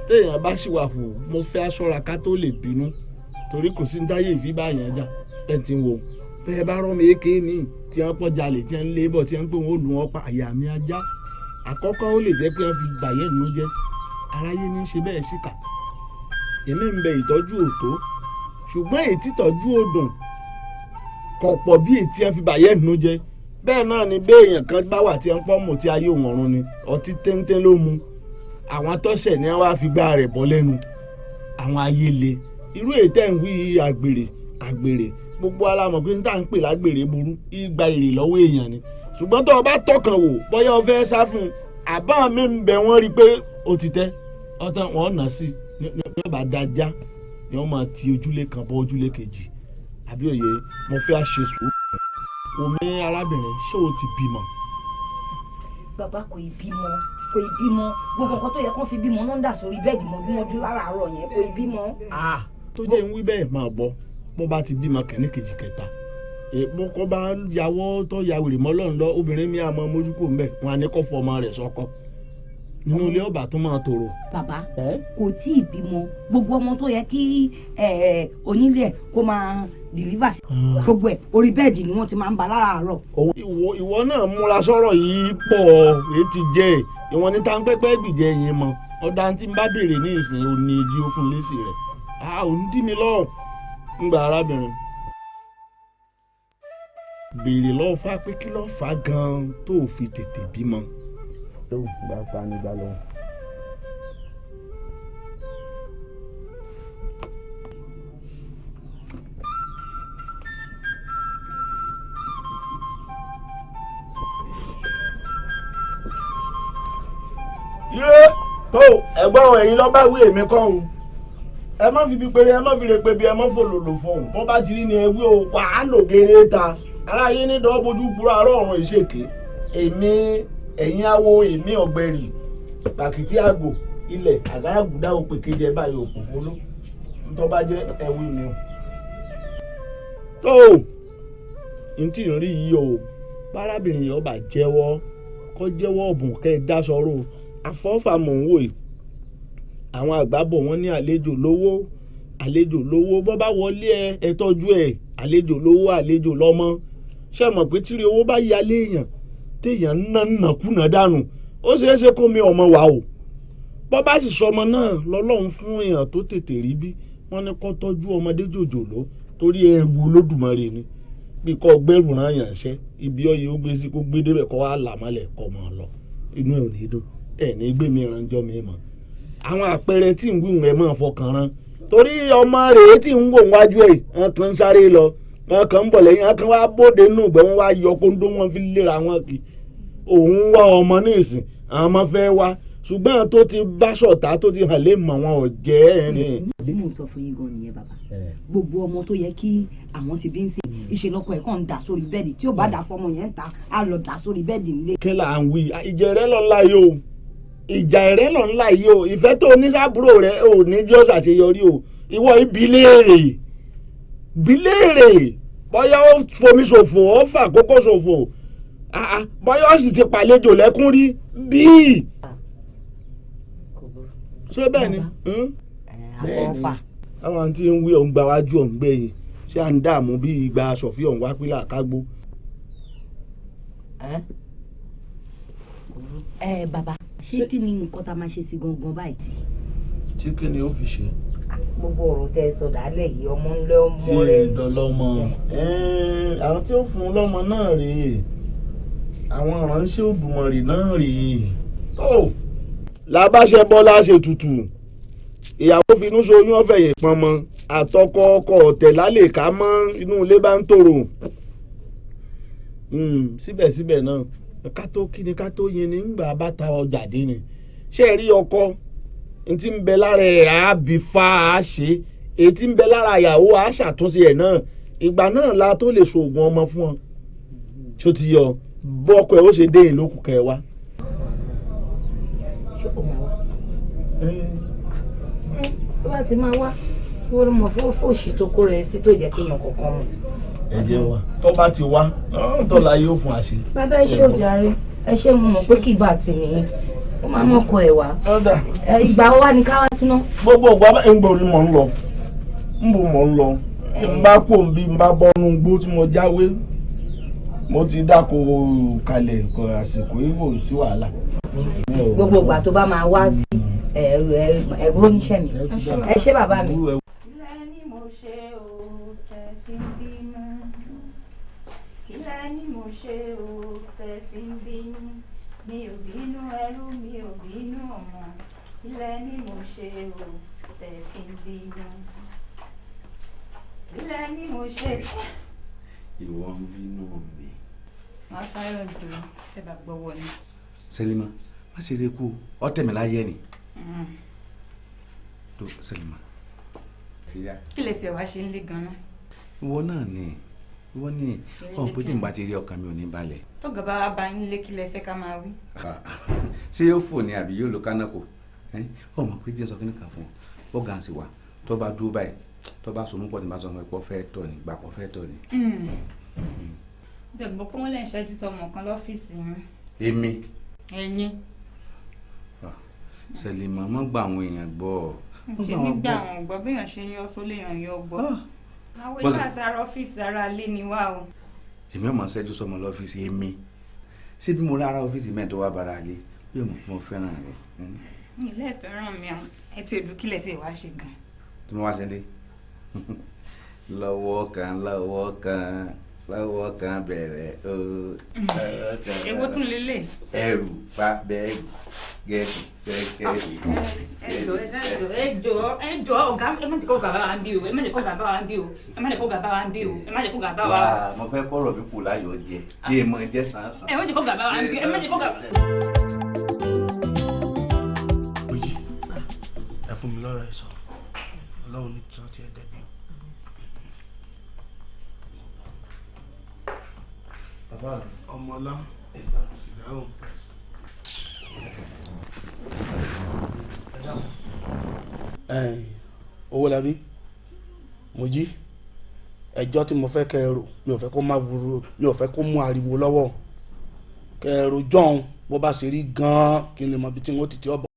téèyàn bá ṣì wà hù mo fẹ́ aṣọra ká tó lè bínú torí kò sí ní táyé ìfí báyàn jà ẹ̀ ti ń wò bẹ́ẹ̀ bá rọ́ mi èké mi tí wọ́n pọ̀ jalè tí wọ́n ń lé bọ̀ tí wọ́n ń pè wọ́n lù wọ́n pa àyà mi ajá àkọ́kọ́ ó lè jẹ́ pé wọ́n fi bàyẹ̀ nínú jẹ́ aráyé ní í ṣe bẹ́ẹ̀ síkà èmi ń bẹ ìtọ́jú òtó ṣùgbọ́n èyí títọ́jú òdùn kò pọ̀ bí èyí tí wọ́n fi bàyẹ̀ nínú jẹ́ bẹ́ẹ̀ náà ni béèyàn kan bá wà tí wọ́n pọ̀ mọ̀ tí ayé òun ọ̀run ni ọtí téńté ló mu àwọn tọ́sẹ̀ ni wọ́n á fi gbá rẹ̀ bọ́ lẹ́nu àwọn ayé le irú èyí tẹ́ ń wí àgbèrè gbogbo ara mọ̀ pé n tá ń pè lágbèrè burú ìgbà èrè lọ́wọ́ èèyàn ni ṣùgbọ́n tó o bá tọkàn wò bóyá o fẹ́ sá fún un àbá mi ń bẹ wọ́n rí i pé o ti tẹ́ ọ̀tán wọn nà sí ní ọba dájá ni wọ́n máa ti ojúlé kan bọ́ ojúlé kejì àbí òye mo fẹ́ ṣe sùúrù omi arábìnrin ṣé o ti bímọ. Bàbá kò ì bímọ gbogbo nǹkan tó yẹ kó fi bímọ náà ń dà sórí bẹ́ẹ̀dì mọ́júmọ́jú láràárọ̀ yẹn kò ì bímọ. tó jẹ́ ń wí bẹ́ẹ̀ máa bọ́ bó bá ti bímọ kẹ́ni kejì kẹta bó kọ́ bá yàwọ́ tó ya wèrè mọ́ lọ́nà lọ obìnrin mi àmọ́ mójú kò ń bẹ̀ wọn á ní kó fọ ọmọ rẹ̀ sọ́kọ nínú ilé ọba tó máa tòrò. Bàbá kò tí ì bímọ gbogbo ọmọ tó yẹ kí onílé ẹ̀ kó máa deliver sí gbogbo ẹ̀ orí bẹ́ẹ̀dì ni wọ́n ti máa ń ba láràárọ̀. ìwọ náà múra sọ̀rọ̀ yìí pọ̀ èyí ti jẹ́ ìwọ̀n ní táńpẹ́pẹ́ gbìjẹ́ yẹn mọ́ ọ̀dà tí n bá béèrè ní ìsìn òní èjì ó fún lésì rẹ̀ òun dí mi lọ́ọ̀ ńgbà arábìnrin béèrè lọ́ọ́ fà pé kí lọ́ọ́ fà gan-an tó fi tètè bímọ. gbà pa nígbà lọ́wọ́. ire tó ẹ̀gbọ́n ẹ̀yin lọ bá wí èmi kọ́ o ẹ má fi bí péré ẹ má fi lè pe bí ẹ má fòlòlò fọhùn bó bá ti rí ni ẹ wí o wà á lò gèrè ta aráyé ní dọ́ bójú kúrò àárọ̀ ọ̀run ìṣèké èmi ẹ̀yin awo èmi ọ̀gbẹ̀rì pàkìtì àgò ilẹ̀ àgáràgùdá òpè kejì ẹ báyìí òkú fúnlú tó bá jẹ́ ẹ̀wí mi o. tó n tí ń rí yìí o bárábìnrin yìí ọba jẹ́wọ́ kó jẹ́wọ́ ọ̀bùn kẹ́ ẹ dá sọ́rọ̀ àfọ́fà mò ń wò yìí àwọn àgbà bọ̀ wọ́n ní àlejò lówó bọ́ bá wọlé ẹ tọ́jú ẹ àlejò lówó àlejò lọ́mọ ṣé mọ̀ pé tíri owó bá yálé èèyàn téèyàn nàkúnà dànù ó ṣeé ṣe kó mi ọmọ wa o bọ́ bá sì sọmọ náà lọ́lọ́run fún èèyàn tó tètè rí bí wọ́n ní kó tọ́jú ọmọdé jòjòló torí ẹrù Olódùmarè ni bí kò gbẹ́rù ràn yàn ṣẹ́ ibi ọyẹ ó gbé sí kó gbé débẹ̀ kó wá là mọ́lẹ̀ kó mọ̀ lọ inú ẹ̀ ò ní dùn ẹ̀ ní gbé mi ránjọ́ mi mọ̀ àwọn àpẹẹrẹ tí ń wí ẹ̀ máa fọkàn rán torí ọmọ rèé tí ń wò wájú ẹ̀ wọn kàn ń sáré lọ wọn kàn ń bọ̀ lẹ́yìn wọn kàn wá bóde nù gbẹ́ wọn wá yọ kóńdó wọn fi léra wọn kì òun wá ọmọ ní ìsìn àwọn ọmọ fẹ́ wá ṣùgbọ́n tó ti bá ṣọ̀tá tó ti hàn lè mọ̀ wọn ò jẹ́ ẹ̀rín. bí mo sọ fún yín gan nìyẹn bàbá gbogbo ọmọ tó yẹ kí àwọn ti bí ń sìn ìṣèlọkọ ẹ̀ kàn ń dà sórí bẹ́ẹ̀dì tí ò bá dà fọmọ yẹn ń ta á lọ dà sórí bẹ́ẹ̀dì nílé. kí là ń wí ìjà ẹ̀rẹ́ lọ ńlá yìí o ìjà ẹ̀rẹ́ lọ ńlá yìí o ìfẹ́ tó oníṣàbúrò rẹ ò ní jẹ́ ṣàṣeyọrí o ìwọ ibi léèrè bóyá ó fomi ṣòfò ó fà kókó ṣòfò bóyá ó sì ti pàlejò lẹ́kún rí bíi ṣé bẹ́ẹ̀ ni àwọn tí ń wí ọ̀hún gba wájú ọ̀hún gbé yìí ṣé à ń dààmú bí ìgbà sọ̀fí ọ̀hún wá pílà kágbó. Bàbá ṣé kí ni nǹkan tá a máa ṣe sí gangan báyìí. tí kí ni ó fi ṣe. gbogbo ọ̀rọ̀ tẹ́ ẹ sọ dálẹ̀ yìí ọmọ ńlẹ́ ọmọ tí rẹ̀. ìdọ̀lọ́mọ àwọn tí ó fún un lọ́mọ náà rèé àwọn ìránṣẹ́ Òdùmarè náà rèé làbáṣẹ bọ́lá ṣe tutù ìyàwó finú ṣoyún ọ̀fẹ̀yìn pọnmọ àtọkọ ọkọ ọ̀tẹ̀ lálẹ́ ká mọ́ inú ilé bá ń tòrò síbẹ̀síbẹ̀ náà ká tó kí ni ká tó yin ni ńgbà bá ta ọjà dé ni ṣé ẹ rí ọkọ n tí ń bẹ lára ẹ̀ á bí fa á ṣe èyí tí ń bẹ lára ìyàwó á ṣàtúnṣe ẹ̀ náà ìgbà náà la tó lè ṣoògùn ọmọ fún ọ ṣó ti yọ bọ́ ọkọ ẹ̀ ó ṣe dé ìlókù kẹ wá. ṣé o máa wá. tó bá ti máa wá wọ́n ló mọ̀ fún fòṣì tó kó rẹ̀ sí tó jẹ́ kéèyàn kọ̀ọ̀kan mọ̀. ẹ jẹ́ wa tó bá ti wá tọ́lá yóò fún àṣẹ. bàbá ẹ ṣé òjàre ẹ ṣé mo mọ̀ pé kì í bá ti nìyí ó máa mọ̀kọ ẹ̀ wá. ìgbà wo wá ní ká wá síná. gbogbo ìgbà ń gbòòrí mọ̀ ń lọ ń bò mọ̀ ń lọ ń bá pò ń bí ń bá bọ́nu gbó tí mo jáwé mo ti dáko kalẹ̀ àsìkò ìbò sí wàhálà. gbogbo ìgbà tó bá máa wá sí ẹ̀rọ oníṣẹ́ mi ẹ ṣé bàbá mi. ilẹ̀ ni mo ṣe o tẹ̀ fi ń bínú ilẹ̀ ni mo ṣe o tẹ̀ fi ń bínú mi ò bínú ẹrú mi ò bínú ọmọ ilẹ̀ ni mo ṣe o tẹ̀ fi ń bínú ilẹ̀ ni mo ṣe. ìwọ ń bínú mi. máa fáyọ̀ jù ẹ bá gbọ́wọ́ ni. Selima má ṣe eré kú ọ tẹ̀mí láyé ni. tó Selima. kí lè ṣe wá ṣe ń lé ganan. ìwọ náà ni ìwọ ni ọ̀hún pé tí n bá ti rí ọkàn mi ò ní balẹ̀. tó gàba wa bá yín lé kí lẹ fẹ́ ká máa wí. ṣé yóò fò ní àbí yóò lo kánákò ọmọ pé díẹ̀ sọ kí nìkan fún ọ bọ́gà ń sì wà tó bá dúró báyìí tó bá sọmú pọ̀ ní bá sọ ọmọ ẹ̀pọ̀ fẹ́ tọ̀ ní gbàpọ̀ fẹ́ tọ̀ ní. ṣe gbọ́ pé wọ́n lè ṣẹ́jú sọmọ kan lọ́fíìsì yín. èmi. ẹ̀yin. Selima má gba àwọn èèyàn gbọ́. ṣe nígbà àwọn gbọ́ bí èèyàn ṣe yọ sólè èèyàn yọ gbọ́. àwọn iṣẹ́ àṣàrò ọ́fíìsì ara ilé ni wá o. èmi ò mọ̀ ṣẹ́jú sọmọ lọ́fíìsì èmi ṣé bí mo rí ara ọ́fíìsì mẹ́ẹ̀ tó wá bára lé bí mo fẹ́ràn rẹ̀. ilé ìfẹ́ràn mi ẹ ti èdè kílẹ̀ sí ìwà ṣe gan. tí mo wá ṣe lé lọ́wọ́ kan bẹ̀rẹ̀ o. èwo tún lélẹ̀. ẹrù pa bẹ́ẹ̀gì gẹ̀ẹ́sì gẹ̀ẹ́sì. ẹjọ ọ̀gá ẹ má jẹ́ kó gàba wa ń bí o ẹ má jẹ́ kó gàba wa ń bí o ẹ má jẹ́ kó gàba wa ń bí o ẹ má jẹ́ kó gàba wa. wà á mo fẹ́ kọ́rọ̀ mi kù láyọ̀ jẹ bí èèmọ̀ jẹ́ sàn-án. ẹ má jẹ́ kó gàba wa ń bí o ẹ má jẹ́ kó gàba. Oyi ẹ fún mi lọ́rọ̀ ẹ sọ Ọlọ́run ní tí wọ́n ti ẹ̀ dẹ̀bi o. bàbá ọmọlá ìdáhùn. Owólabí Mojí ẹjọ́ tí mo fẹ́ kẹ́ ẹ rò mi ò fẹ́ kó má burú mi ò fẹ́ kó mú ariwo lọ́wọ́ kẹ́ ẹ rò jọ̀hún bó bá ṣe rí gan-an kí n lè mọ ibi tí wọ́n ti ọ̀bọ̀.